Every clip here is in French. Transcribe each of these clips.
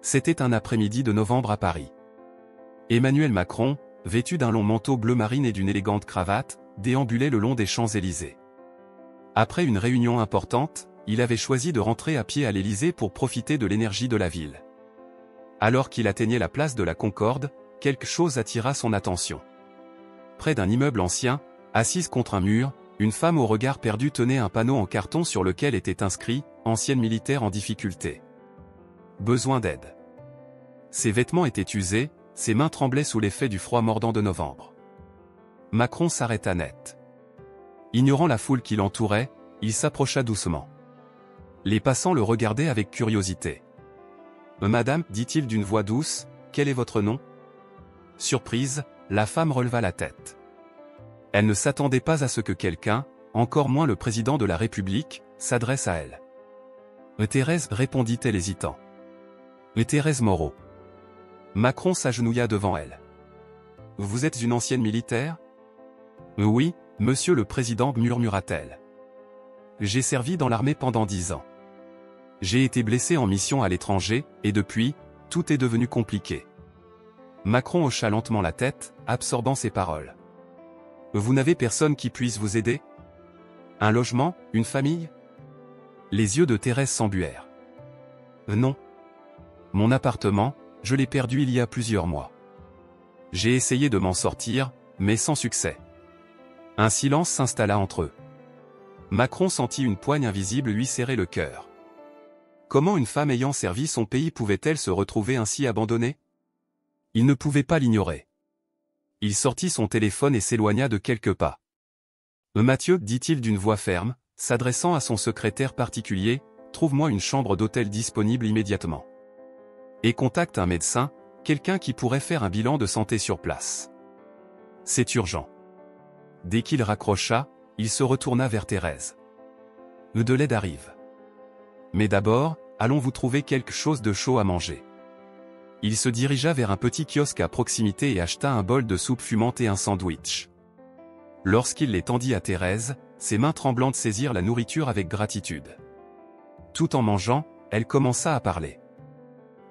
C'était un après-midi de novembre à Paris. Emmanuel Macron, vêtu d'un long manteau bleu marine et d'une élégante cravate, déambulait le long des Champs-Élysées. Après une réunion importante, il avait choisi de rentrer à pied à l'Élysée pour profiter de l'énergie de la ville. Alors qu'il atteignait la place de la Concorde, quelque chose attira son attention. Près d'un immeuble ancien, assise contre un mur, une femme au regard perdu tenait un panneau en carton sur lequel était inscrit « Ancienne militaire en difficulté. Besoin d'aide ». Ses vêtements étaient usés, ses mains tremblaient sous l'effet du froid mordant de novembre. Macron s'arrêta net. Ignorant la foule qui l'entourait, il s'approcha doucement. Les passants le regardaient avec curiosité. « Madame, dit-il d'une voix douce, quel est votre nom ?» Surprise, la femme releva la tête. Elle ne s'attendait pas à ce que quelqu'un, encore moins le président de la République, s'adresse à elle. « Thérèse, répondit-elle hésitant. « Thérèse Moreau. » Macron s'agenouilla devant elle. « Vous êtes une ancienne militaire ?»« Oui, monsieur le président, murmura-t-elle. J'ai servi dans l'armée pendant 10 ans. J'ai été blessé en mission à l'étranger, et depuis, tout est devenu compliqué. » Macron hocha lentement la tête, absorbant ses paroles. « Vous n'avez personne qui puisse vous aider? Un logement, une famille ?» Les yeux de Thérèse s'embuèrent. « Non. Mon appartement, je l'ai perdu il y a plusieurs mois. J'ai essayé de m'en sortir, mais sans succès. » Un silence s'installa entre eux. Macron sentit une poigne invisible lui serrer le cœur. Comment une femme ayant servi son pays pouvait-elle se retrouver ainsi abandonnée? Il ne pouvait pas l'ignorer. Il sortit son téléphone et s'éloigna de quelques pas. « Mathieu, dit-il d'une voix ferme, s'adressant à son secrétaire particulier, trouve-moi une chambre d'hôtel disponible immédiatement. Et contacte un médecin, quelqu'un qui pourrait faire un bilan de santé sur place. C'est urgent. » Dès qu'il raccrocha, il se retourna vers Thérèse. « De l'aide arrive. Mais d'abord, allons vous trouver quelque chose de chaud à manger. » Il se dirigea vers un petit kiosque à proximité et acheta un bol de soupe fumante et un sandwich. Lorsqu'il les tendit à Thérèse, ses mains tremblantes saisirent la nourriture avec gratitude. Tout en mangeant, elle commença à parler.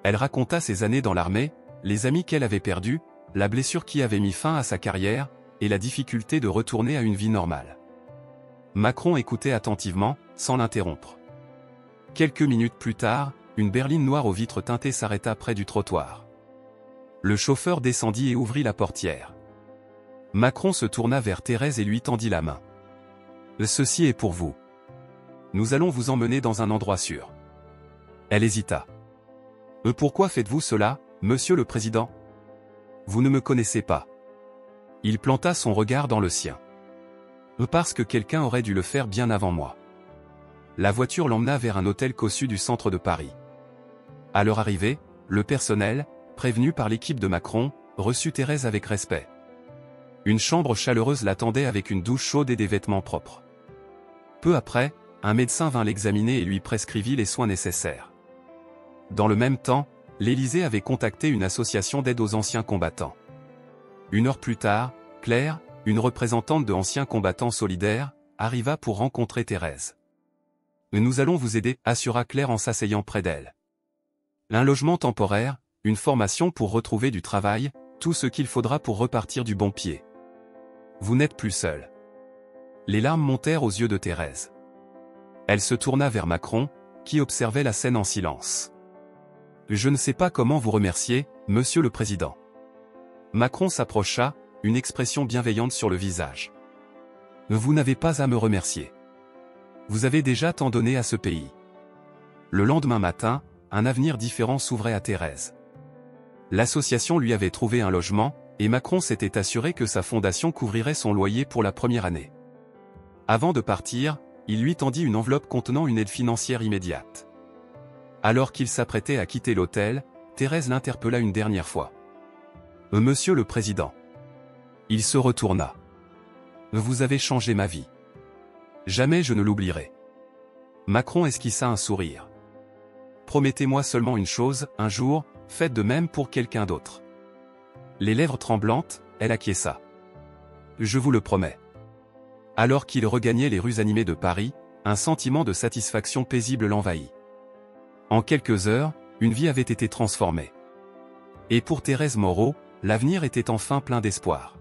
Elle raconta ses années dans l'armée, les amis qu'elle avait perdus, la blessure qui avait mis fin à sa carrière, et la difficulté de retourner à une vie normale. Macron écoutait attentivement, sans l'interrompre. Quelques minutes plus tard, une berline noire aux vitres teintées s'arrêta près du trottoir. Le chauffeur descendit et ouvrit la portière. Macron se tourna vers Thérèse et lui tendit la main. « Ceci est pour vous. Nous allons vous emmener dans un endroit sûr. » Elle hésita. « Pourquoi faites-vous cela, monsieur le président? Vous ne me connaissez pas. » Il planta son regard dans le sien. « Parce que quelqu'un aurait dû le faire bien avant moi. » La voiture l'emmena vers un hôtel cossu du centre de Paris. À leur arrivée, le personnel, prévenu par l'équipe de Macron, reçut Thérèse avec respect. Une chambre chaleureuse l'attendait avec une douche chaude et des vêtements propres. Peu après, un médecin vint l'examiner et lui prescrivit les soins nécessaires. Dans le même temps, l'Élysée avait contacté une association d'aide aux anciens combattants. 1 heure plus tard, Claire, une représentante de Anciens combattants solidaires, arriva pour rencontrer Thérèse. « Nous allons vous aider, » assura Claire en s'asseyant près d'elle. Un logement temporaire, une formation pour retrouver du travail, tout ce qu'il faudra pour repartir du bon pied. Vous n'êtes plus seul. Les larmes montèrent aux yeux de Thérèse. Elle se tourna vers Macron, qui observait la scène en silence. « Je ne sais pas comment vous remercier, monsieur le président. » Macron s'approcha, une expression bienveillante sur le visage. « Vous n'avez pas à me remercier. Vous avez déjà tant donné à ce pays. » Le lendemain matin, un avenir différent s'ouvrait à Thérèse. L'association lui avait trouvé un logement, et Macron s'était assuré que sa fondation couvrirait son loyer pour la première année. Avant de partir, il lui tendit une enveloppe contenant une aide financière immédiate. Alors qu'il s'apprêtait à quitter l'hôtel, Thérèse l'interpella une dernière fois. « Monsieur le Président. » Il se retourna. « Vous avez changé ma vie. Jamais je ne l'oublierai. » Macron esquissa un sourire. « Promettez-moi seulement une chose, un jour, faites de même pour quelqu'un d'autre. » Les lèvres tremblantes, elle acquiesça. « Je vous le promets. » Alors qu'il regagnait les rues animées de Paris, un sentiment de satisfaction paisible l'envahit. En quelques heures, une vie avait été transformée. Et pour Thérèse Moreau, l'avenir était enfin plein d'espoir.